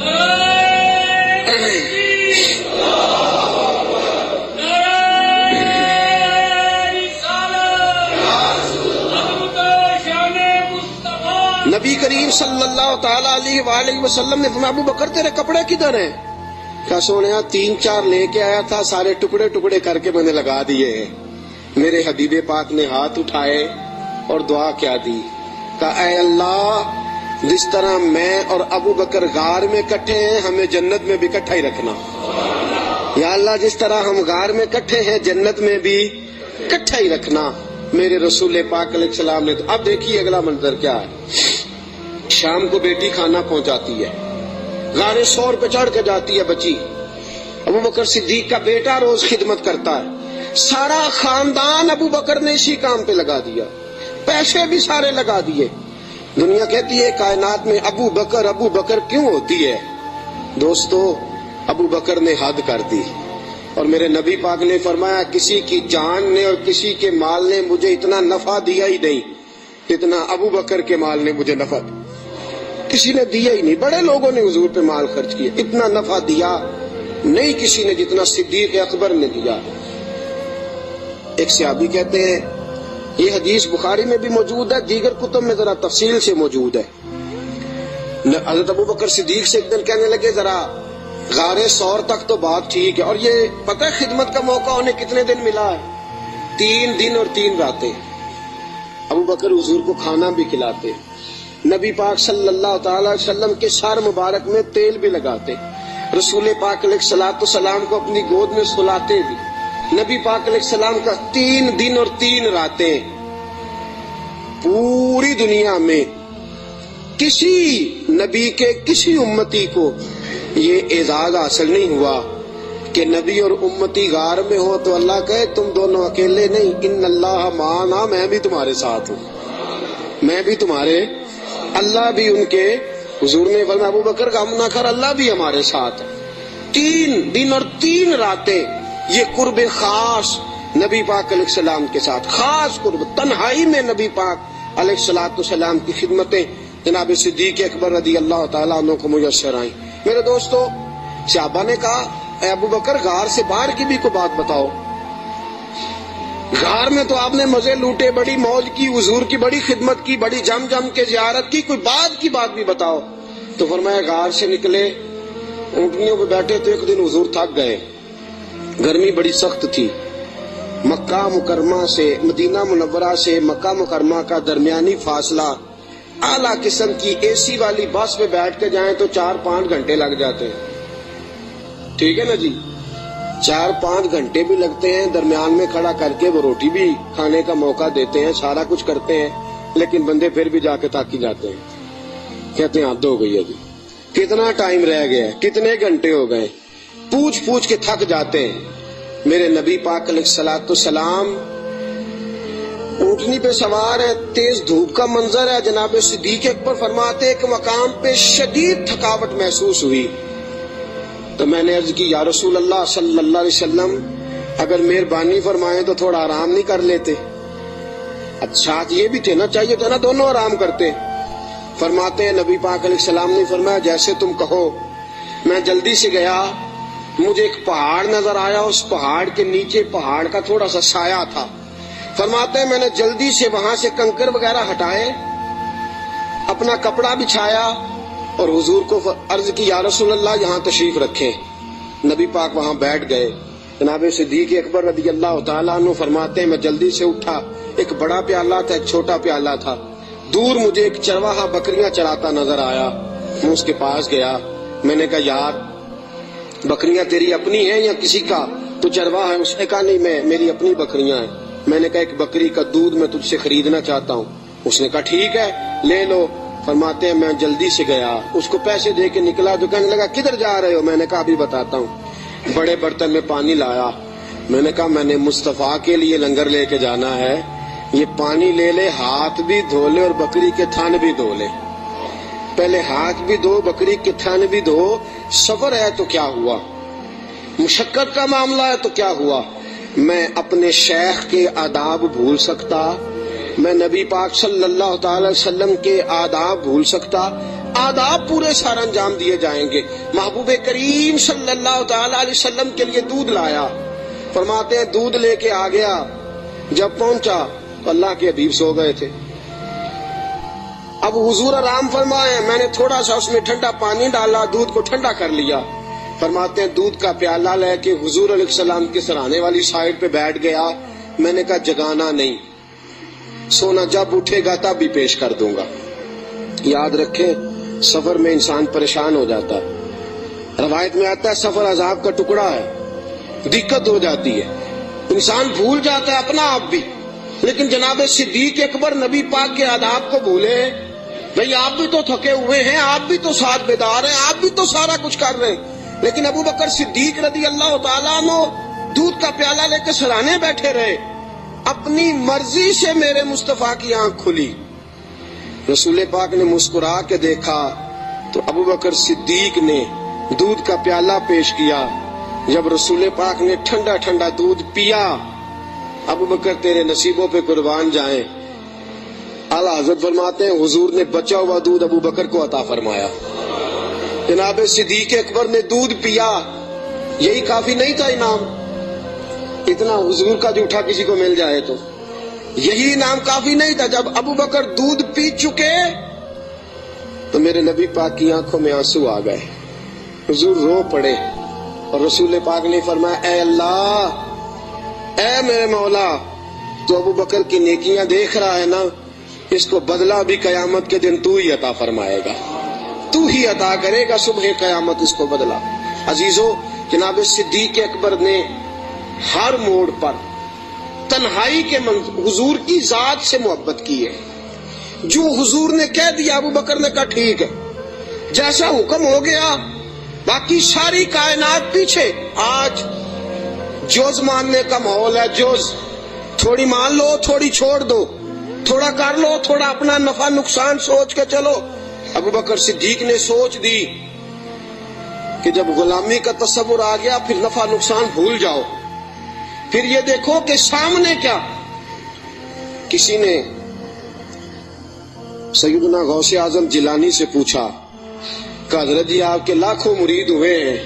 نبی کریم صلی اللہ تعالی علیہ وآلہ وسلم نے فرمایا ابو بکر تیرے کپڑے کدھر ہیں؟ کہا سونیا 3-4 لے کے آیا تھا, سارے ٹکڑے ٹکڑے کر کے میں نے لگا دیے ہیں. میرے حبیب پاک نے ہاتھ اٹھائے اور دعا کیا دی, کہا اے اللہ جس طرح میں اور ابو بکر غار میں کٹھے ہیں ہمیں جنت میں بھی کٹھا ہی رکھنا. یا اللہ جس طرح ہم غار میں کٹھے ہیں جنت میں بھی کٹھا ہی رکھنا. میرے رسول پاک علیہ السلام نے. اب دیکھیے اگلا منظر کیا ہے. شام کو بیٹی کھانا پہنچاتی ہے, غار سور پہ چڑھ کے جاتی ہے بچی. ابو بکر صدیق کا بیٹا روز خدمت کرتا ہے. سارا خاندان ابو بکر نے اسی کام پہ لگا دیا, پیسے بھی سارے لگا دیے. دنیا کہتی ہے کائنات میں ابو بکر کیوں ہوتی ہے؟ دوستو ابو بکر نے حد کر دی. اور میرے نبی پاک نے فرمایا کسی کی جان نے اور کسی کے مال نے مجھے اتنا نفع دیا ہی نہیں اتنا ابو بکر کے مال نے مجھے نفع کسی نے دیا ہی نہیں. بڑے لوگوں نے حضور پہ مال خرچ کیا, اتنا نفع دیا نہیں کسی نے جتنا صدیق اکبر نے دیا. ایک صحابی کہتے ہیں یہ حدیث بخاری میں بھی موجود ہے, دیگر کتب میں ذرا تفصیل سے موجود ہے. حضرت ابو بکر صدیق سے ایک دن کہنے لگے ذرا غار سور تک تو بات ٹھیک ہے, اور یہ پتہ ہے خدمت کا موقع انہیں کتنے دن ملا ہے؟ 3 دن اور 3 راتیں. ابو بکر حضور کو کھانا بھی کھلاتے, نبی پاک صلی اللہ تعالی وسلم کے سر مبارک میں تیل بھی لگاتے, رسول پاک علیہ الصلوۃ والسلام کو اپنی گود میں سلاتے بھی. نبی پاک علیہ السلام کا 3 دن اور 3 راتیں پوری دنیا میں کسی نبی کے کسی امتی کو یہ اعزاز حاصل نہیں ہوا کہ نبی اور امتی غار میں ہو تو اللہ کہے تم دونوں اکیلے نہیں, ان اللہ معنا, میں بھی تمہارے ساتھ ہوں, میں بھی تمہارے. اللہ بھی ان کے حضور نے فرمایا ابو بکر غم نہ کر, اللہ بھی ہمارے ساتھ. 3 دن اور 3 راتیں یہ قرب خاص نبی پاک علیہ السلام کے ساتھ, خاص قرب تنہائی میں نبی پاک علیہ الصلوۃ والسلام کی خدمتیں جناب صدیق اکبر رضی اللہ تعالیٰ عنہ کو میسر آئیں. میرے دوستو صحابہ نے کہا اے ابو بکر غار سے باہر کی بھی کوئی بات بتاؤ. غار میں تو آپ نے مزے لوٹے, بڑی موج کی, حضور کی بڑی خدمت کی, بڑی جم جم کے زیارت کی, کوئی بات کی بات بھی بتاؤ. تو فرمایا غار سے نکلے, اونٹنیوں پہ بیٹھے تو ایک دن حضور تھک گئے, گرمی بڑی سخت تھی. مکہ مکرمہ سے مدینہ منورہ سے مکہ مکرمہ کا درمیانی فاصلہ, اعلیٰ قسم کی اے سی والی بس پہ بیٹھ کے جائیں تو 4-5 گھنٹے لگ جاتے ہیں. ٹھیک ہے نا جی, 4-5 گھنٹے بھی لگتے ہیں. درمیان میں کھڑا کر کے وہ روٹی بھی کھانے کا موقع دیتے ہیں, سارا کچھ کرتے ہیں, لیکن بندے پھر بھی جا کے تاکی جاتے ہیں, کہتے ہیں حد ہو گئی ہے جی, کتنا ٹائم رہ گیا ہے, کتنے گھنٹے ہو گئے, پوچھ پوچھ کے تھک جاتے ہیں. میرے نبی پاک علیہ الصلوۃ والسلام اونٹنی پہ سوار ہے, تیز دھوپ کا منظر ہے. جناب صدیق اکبر فرماتے ایک مقام پہ شدید تھکاوٹ محسوس ہوئی تو میں نے عرض کی یا رسول اللہ صلی اللہ علیہ وسلم اگر مہربانی فرمائیں تو تھوڑا آرام نہیں کر لیتے؟ اچھا یہ بھی تھے نا, چاہیے تھا نا دونوں آرام کرتے. فرماتے ہیں نبی پاک علیہ السلام نے فرمایا جیسے تم کہو. میں جلدی سے گیا, مجھے ایک پہاڑ نظر آیا, اس پہاڑ کے نیچے پہاڑ کا تھوڑا سا سایہ تھا. فرماتے ہیں میں نے جلدی سے وہاں سے کنکر وغیرہ ہٹائے, اپنا کپڑا بچھایا اور حضور کو عرض کی یا رسول اللہ یہاں تشریف رکھیں. نبی پاک وہاں بیٹھ گئے. جناب صدیق اکبر رضی اللہ تعالیٰ عنہ فرماتے ہیں میں جلدی سے اٹھا, ایک بڑا پیالہ تھا ایک چھوٹا پیالہ تھا. دور مجھے ایک چرواہا بکریاں چراتا نظر آیا, میں اس کے پاس گیا. میں نے کہا یار بکریاں تیری اپنی ہیں یا کسی کا؟ تو چرواہا ہے. اس نے کہا نہیں میری اپنی بکریاں ہیں. میں نے کہا ایک بکری کا دودھ میں تجھ سے خریدنا چاہتا ہوں. اس نے کہا ٹھیک ہے لے لو. فرماتے ہیں میں جلدی سے گیا, اس کو پیسے دے کے نکلا تو کہنے لگا کدھر جا رہے ہو؟ میں نے کہا ابھی بتاتا ہوں. بڑے برتن میں پانی لایا, میں نے کہا میں نے مصطفیٰ کے لیے لنگر لے کے جانا ہے، یہ پانی لے لے، ہاتھ بھی دھو لے اور بکری کے تھن بھی دھو لے۔ پہلے ہاتھ بھی دھو، بکری کے تھن بھی دھو۔ سفر ہے تو کیا ہوا، مشقت کا معاملہ ہے تو کیا ہوا؟ میں اپنے شیخ کے آداب بھول سکتا؟ میں نبی پاک صلی اللہ تعالی وسلم کے آداب بھول سکتا؟ آداب پورے سر انجام دیے جائیں گے۔ محبوب کریم صلی اللہ تعالی علیہ وسلم کے لیے دودھ لایا، فرماتے ہیں دودھ لے کے آ گیا، جب پہنچا تو اللہ کے حبیب سو گئے تھے۔ اب حضور آرام فرمائے، میں نے تھوڑا سا اس میں ٹھنڈا پانی ڈالا، دودھ کو ٹھنڈا کر لیا۔ فرماتے ہیں دودھ کا پیالہ لے کے حضور علیہ السلام کے سرانے والی سائڈ پہ بیٹھ گیا۔ میں نے کہا جگانا نہیں، سونا جب اٹھے گا تب بھی پیش کر دوں گا۔ یاد رکھیں سفر میں انسان پریشان ہو جاتا ہے، روایت میں آتا ہے سفر عذاب کا ٹکڑا ہے، دقت ہو جاتی ہے، انسان بھول جاتا ہے اپنا آپ بھی۔ لیکن جناب صدیق اکبر نبی پاک کے آداب کو بھولے؟ بھئی آپ بھی تو تھکے ہوئے ہیں، آپ بھی تو ساتھ بیدار ہیں، آپ بھی تو سارا کچھ کر رہے ہیں، لیکن ابو بکر صدیق رضی اللہ تعالیٰ عنہ دودھ کا پیالہ لے کے سرانے بیٹھے رہے۔ اپنی مرضی سے میرے مصطفیٰ کی آنکھ کھلی، رسول پاک نے مسکرا کے دیکھا تو ابو بکر صدیق نے دودھ کا پیالہ پیش کیا۔ جب رسول پاک نے ٹھنڈا ٹھنڈا دودھ پیا، ابو بکر تیرے نصیبوں پہ قربان جائیں، اعلیٰ حضرت فرماتے ہیں حضور نے بچا ہوا دودھ ابو بکر کو عطا فرمایا۔ جناب صدیق اکبر نے دودھ پیا، یہی کافی نہیں تھا انعام؟ اتنا حضور کا جھوٹا کسی کو مل جائے تو یہی انعام کافی نہیں تھا؟ جب ابو بکر دودھ پی چکے تو میرے نبی پاک کی آنکھوں میں آنسو آ گئے، حضور رو پڑے، اور رسول پاک نے فرمایا اے اللہ، اے میرے مولا، تو ابو بکر کی نیکیاں دیکھ رہا ہے نا، اس کو بدلہ بھی قیامت کے دن تو ہی عطا فرمائے گا، تو ہی عطا کرے گا صبح قیامت اس کو بدلہ۔ عزیزو، جناب صدیق اکبر نے ہر موڑ پر تنہائی کے حضور کی ذات سے محبت کی ہے۔ جو حضور نے کہہ دیا ابو بکر نے کہا ٹھیک ہے، جیسا حکم ہو گیا، باقی ساری کائنات پیچھے۔ آج جوز ماننے کا ماحول ہے، جوز، تھوڑی مان لو تھوڑی چھوڑ دو، تھوڑا کر لو تھوڑا اپنا نفع نقصان سوچ کے چلو۔ ابو بکر صدیق نے سوچ دی کہ جب غلامی کا تصور آ گیا پھر نفع نقصان بھول جاؤ، پھر یہ دیکھو کہ سامنے کیا۔ کسی نے سیدنا غوث اعظم جیلانی سے پوچھا کہ حضرت جی آپ کے لاکھوں مرید ہوئے ہیں،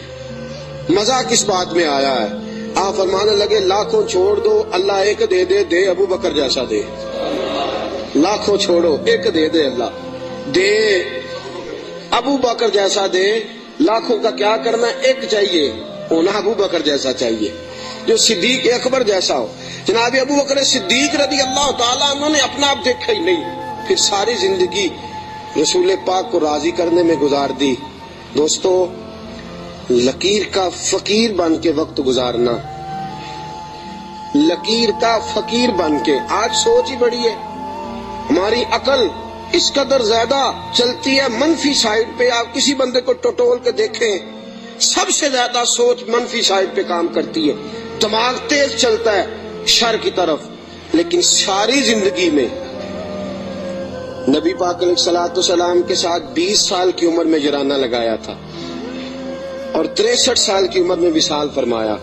مزہ کس بات میں آیا ہے؟ آپ فرمانے لگے لاکھوں چھوڑ دو، اللہ ایک دے دے، دے ابو بکر جیسا دے۔ لاکھوں چھوڑو، ایک دے دے اللہ، دے ابو بکر جیسا دے۔ لاکھوں کا کیا کرنا، ایک چاہیے، ہونا ابو بکر جیسا چاہیے، جو صدیق اکبر جیسا ہو۔ جناب ابو بکر صدیق رضی اللہ تعالیٰ عنہ نے اپنا آپ دیکھا ہی نہیں، پھر ساری زندگی رسول پاک کو راضی کرنے میں گزار دی۔ دوستو، لکیر کا فقیر بن کے وقت گزارنا، لکیر کا فقیر بن کے۔ آج سوچ ہی بڑی ہے، ہماری عقل اس قدر زیادہ چلتی ہے منفی سائڈ پہ۔ آپ کسی بندے کو ٹٹول کے دیکھیں، سب سے زیادہ سوچ منفی سائڈ پہ کام کرتی ہے، دماغ تیز چلتا ہے شر کی طرف۔ لیکن ساری زندگی میں نبی پاک علیہ الصلوۃ والسلام کے ساتھ 20 سال کی عمر میں جرانہ لگایا تھا اور 63 سال کی عمر میں وصال فرمایا۔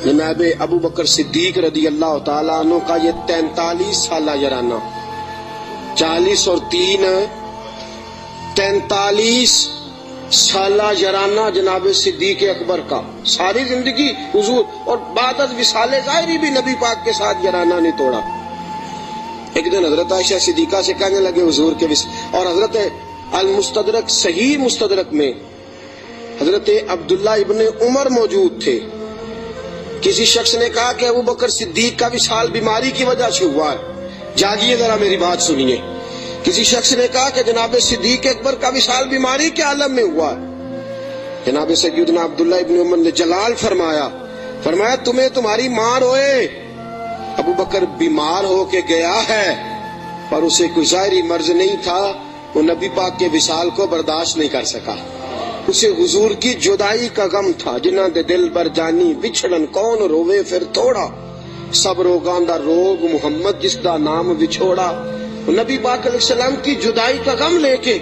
جناب ابو بکر صدیق رضی اللہ تعالیٰ عنہ کا یہ 43 سالہ جرانہ، 40 اور 3 43 سالہ جرانہ جناب صدیق اکبر کا، ساری زندگی حضور، اور بعد از وصال ظاہری بھی نبی پاک کے ساتھ جرانہ نہیں توڑا۔ ایک دن حضرت عائشہ صدیقہ سے کہنے لگے حضور کے اور حضرت المستدرک صحیح مستدرک میں حضرت عبداللہ ابن عمر موجود تھے۔ کسی شخص نے کہا کہ ابو بکر صدیق کا وصال بیماری کی وجہ سے ہوا ہے، جاگیے ذرا میری بات سنیے۔ کسی شخص نے کہا کہ جناب صدیق اکبر کا وصال بیماری کے عالم میں ہوا ہے۔ جناب سیدنا عبداللہ ابن عمر نے جلال فرمایا تمہیں تمہاری ماں روئے، ابو بکر بیمار ہو کے گیا ہے پر اسے کوئی ظاہری مرض نہیں تھا، وہ نبی پاک کے وصال کو برداشت نہیں کر سکا۔ اسے حضور کی جدائی کا غم تھا، جنہاں دے دل بر جانی بچھڑن کون روے پھر تھوڑا، سب روگاں دا روگ محمد جس دا نام بچھوڑا۔ نبی پاک علیہ السلام کی جدائی کا غم لے کے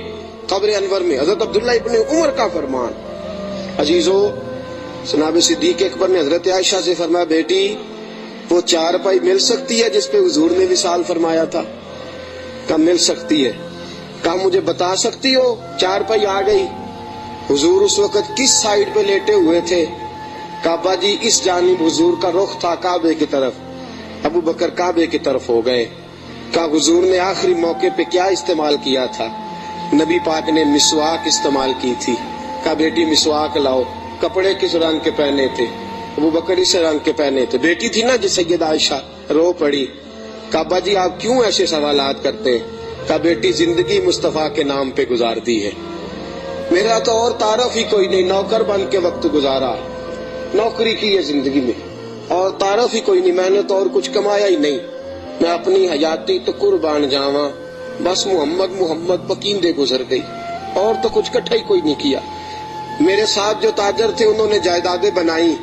قبر انور میں حضرت عبداللہ ابن عمر کا فرمان۔ عزیزو، جناب صدیق اکبر نے حضرت عائشہ سے فرمایا، بیٹی وہ چارپائی مل سکتی ہے جس پہ حضور نے وصال فرمایا تھا؟ کہا مل سکتی ہے۔ کہا مجھے بتا سکتی ہو؟ چارپائی آ گئی۔ حضور اس وقت کس سائیڈ پہ لیٹے ہوئے تھے؟ کعبہ جی اس جانب حضور کا رخ تھا کعبے کی طرف، ابو بکر کعبے کی طرف ہو گئے۔ کہا حضور نے آخری موقع پہ کیا استعمال کیا تھا؟ نبی پاک نے مسواک استعمال کی تھی۔ کہا بیٹی مسواک لاؤ۔ کپڑے کس رنگ کے پہنے تھے؟ ابو بکر اس رنگ کے پہنے تھے۔ بیٹی تھی نا جی سیدہ عائشہ، رو پڑی۔ کعبہ جی آپ کیوں ایسے سوالات کرتے ہیں؟ کہا بیٹی زندگی مصطفیٰ کے نام پہ گزار دی ہے، میرا تو اور تعارف ہی کوئی نہیں، نوکر بن کے وقت گزارا، نوکری کی ہے زندگی میں، اور تعارف ہی کوئی نہیں، میں نے تو اور کچھ کمایا ہی نہیں، میں اپنی حیاتی تو قربان جاواں، بس محمد محمد پکیندے گزر گئی، اور تو کچھ کٹھا ہی کوئی نہیں کیا۔ میرے ساتھ جو تاجر تھے انہوں نے جائیدادیں بنائی،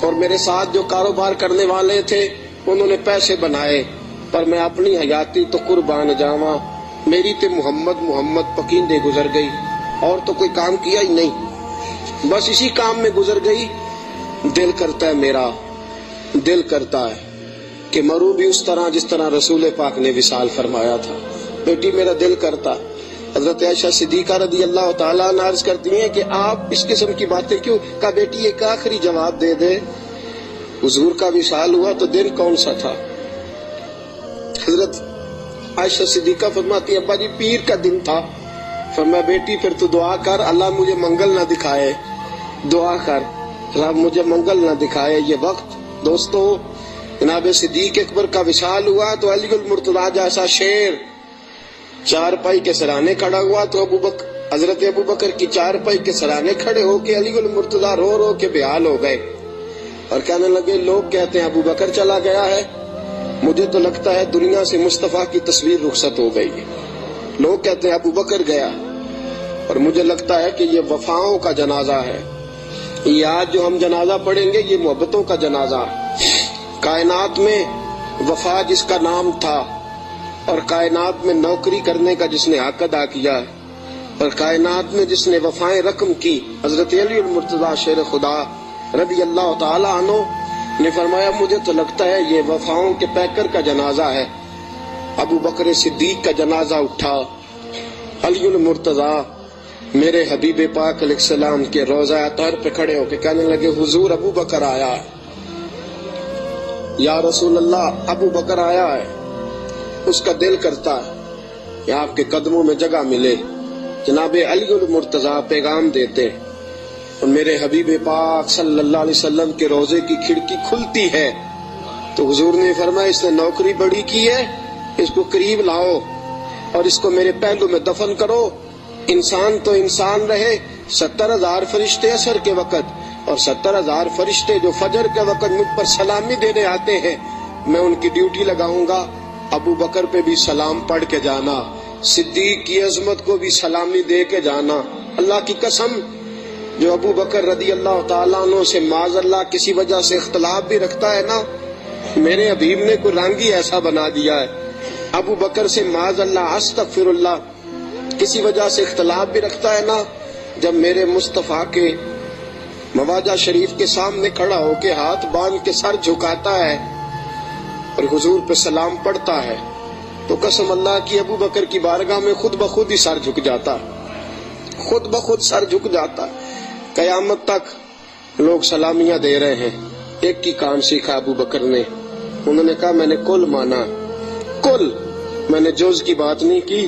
اور میرے ساتھ جو کاروبار کرنے والے تھے انہوں نے پیسے بنائے، پر میں اپنی حیاتی تو قربان جاواں، میری تے محمد محمد پکیندے گزر گئی، اور تو کوئی کام کیا ہی نہیں، بس اسی کام میں گزر گئی۔ دل کرتا ہے، میرا دل کرتا ہے کہ مروں بھی اس طرح جس طرح رسول پاک نے وصال فرمایا تھا۔ بیٹی میرا دل کرتا۔ حضرت عائشہ صدیقہ رضی اللہ تعالیٰ عنہ عرض کرتی ہیں کہ آپ اس قسم کی باتیں کیوں؟ کہا بیٹی ایک آخری جواب دے دے، حضور کا وصال ہوا تو دن کون سا تھا؟ حضرت عائشہ صدیقہ فرماتی ابا جی پیر کا دن تھا۔ فرمایا بیٹی پھر تو دعا کر اللہ مجھے منگل نہ دکھائے، دعا کر اللہ مجھے منگل نہ دکھائے یہ وقت۔ دوستو، جناب صدیق اکبر کا وصال ہوا تو علی المرتضیٰ جیسا شیر چارپائی کے سرانے کھڑا ہوا، تو حضرت ابو بکر کی چارپائی کے سرانے کھڑے ہو کے علی المرتضیٰ رو رو کے بحال ہو گئے، اور کہنے لگے لوگ کہتے ہیں ابو بکر چلا گیا ہے، مجھے تو لگتا ہے دنیا سے مصطفیٰ کی تصویر رخصت ہو گئی ہے۔ لوگ کہتے ہیں ابو بکر گیا، اور مجھے لگتا ہے کہ یہ وفاؤں کا جنازہ ہے، یہ آج جو ہم جنازہ پڑھیں گے یہ محبتوں کا جنازہ۔ کائنات میں وفا جس کا نام تھا، اور کائنات میں نوکری کرنے کا جس نے حق ادا کیا ہے، اور کائنات میں جس نے وفائیں رقم کی، حضرت علی المرتضیٰ شیر خدا رضی اللہ تعالی عنہ نے فرمایا مجھے تو لگتا ہے یہ وفاؤں کے پیکر کا جنازہ ہے۔ ابو بکر صدیق کا جنازہ اٹھا، علی المرتضیٰ میرے حبیب پاک علیہ السلام کے روضہ اطہر پہ کھڑے ہو کے کہنے لگے حضور ابو بکر آیا ہے، یا رسول اللہ ابو بکر آیا ہے۔ اس کا دل کرتا ہے کہ آپ کے قدموں میں جگہ ملے۔ جناب علی المرتضیٰ پیغام دیتے، اور میرے حبیب پاک صلی اللہ علیہ وسلم کے روضے کی کھڑکی کھلتی ہے تو حضور نے فرمایا اس نے نوکری بڑی کی ہے، اس کو قریب لاؤ اور اس کو میرے پہلو میں دفن کرو۔ انسان تو انسان رہے، 70,000 فرشتے عصر کے وقت اور 70,000 فرشتے جو فجر کے وقت مجھ پر سلامی دینے آتے ہیں، میں ان کی ڈیوٹی لگاؤں گا۔ ابو بکر پہ بھی سلام پڑھ کے جانا، صدیق کی عظمت کو بھی سلامی دے کے جانا۔ اللہ کی قسم، جو ابو بکر رضی اللہ تعالیٰ عنہ سے معاذ اللہ کسی وجہ سے اختلاف بھی رکھتا ہے نا، میرے حبیب نے کوئی رنگ ہی ایسا بنا دیا ہے۔ ابو بکر سے معاذ اللہ استغفر اللہ کسی وجہ سے اختلاف بھی رکھتا ہے نا، جب میرے مصطفیٰ کے مواجہ شریف کے سامنے کھڑا ہو کے ہاتھ باندھ کے سر جھکاتا ہے اور حضور پہ سلام پڑھتا ہے، تو قسم اللہ کی ابو بکر کی بارگاہ میں خود بخود ہی سر جھک جاتا، خود بخود سر جھک جاتا۔ قیامت تک لوگ سلامیاں دے رہے ہیں۔ ایک کی کام سیکھا ابو بکر نے، انہوں نے کہا میں نے کل مانا، کل، میں نے جز کی بات نہیں کی،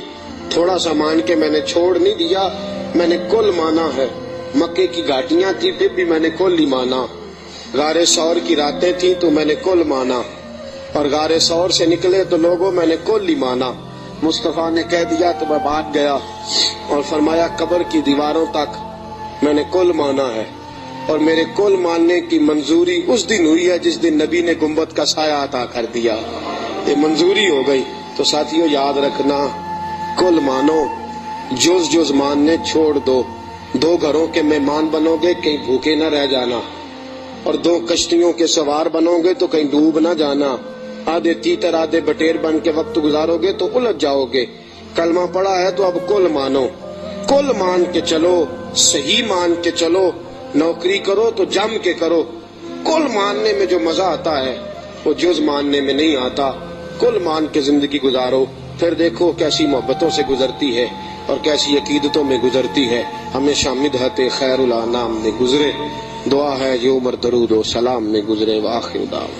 تھوڑا سا مان کے میں نے چھوڑ نہیں دیا، میں نے کل مانا ہے۔ مکے کی گھاٹیاں تھی پھر بھی میں نے کل ہی مانا، غار سور کی راتیں تھی تو میں نے کل مانا، اور غار سور سے نکلے تو لوگوں میں نے کل ہی مانا۔ مصطفیٰ نے کہہ دیا تو میں بھاگ گیا، اور فرمایا قبر کی دیواروں تک میں نے کل مانا ہے، اور میرے کل ماننے کی منظوری اس دن ہوئی ہے جس دن نبی نے گنبد کا سایہ عطا کر دیا، یہ منظوری ہو گئی۔ تو ساتھیوں یاد رکھنا، کل مانو، جز جز ماننے چھوڑ دو۔ دو گھروں کے مہمان بنو گے کہیں بھوکے نہ رہ جانا، اور دو کشتیوں کے سوار بنو گے تو کہیں ڈوب نہ جانا، آدھے تیتر آدھے بٹیر بن کے وقت گزارو گے تو الجھ جاؤ گے۔ کلمہ پڑھا ہے تو اب کل مانو، کل مان کے چلو، صحیح مان کے چلو، نوکری کرو تو جم کے کرو۔ کل ماننے میں جو مزہ آتا ہے وہ جز ماننے میں نہیں آتا۔ کل مان کے زندگی گزارو، پھر دیکھو کیسی محبتوں سے گزرتی ہے اور کیسی عقیدتوں میں گزرتی ہے۔ ہمیشہ مدحت خیر الانام میں گزرے، دعا ہے یہ عمر درود و سلام میں گزرے۔ وآخر دعوانا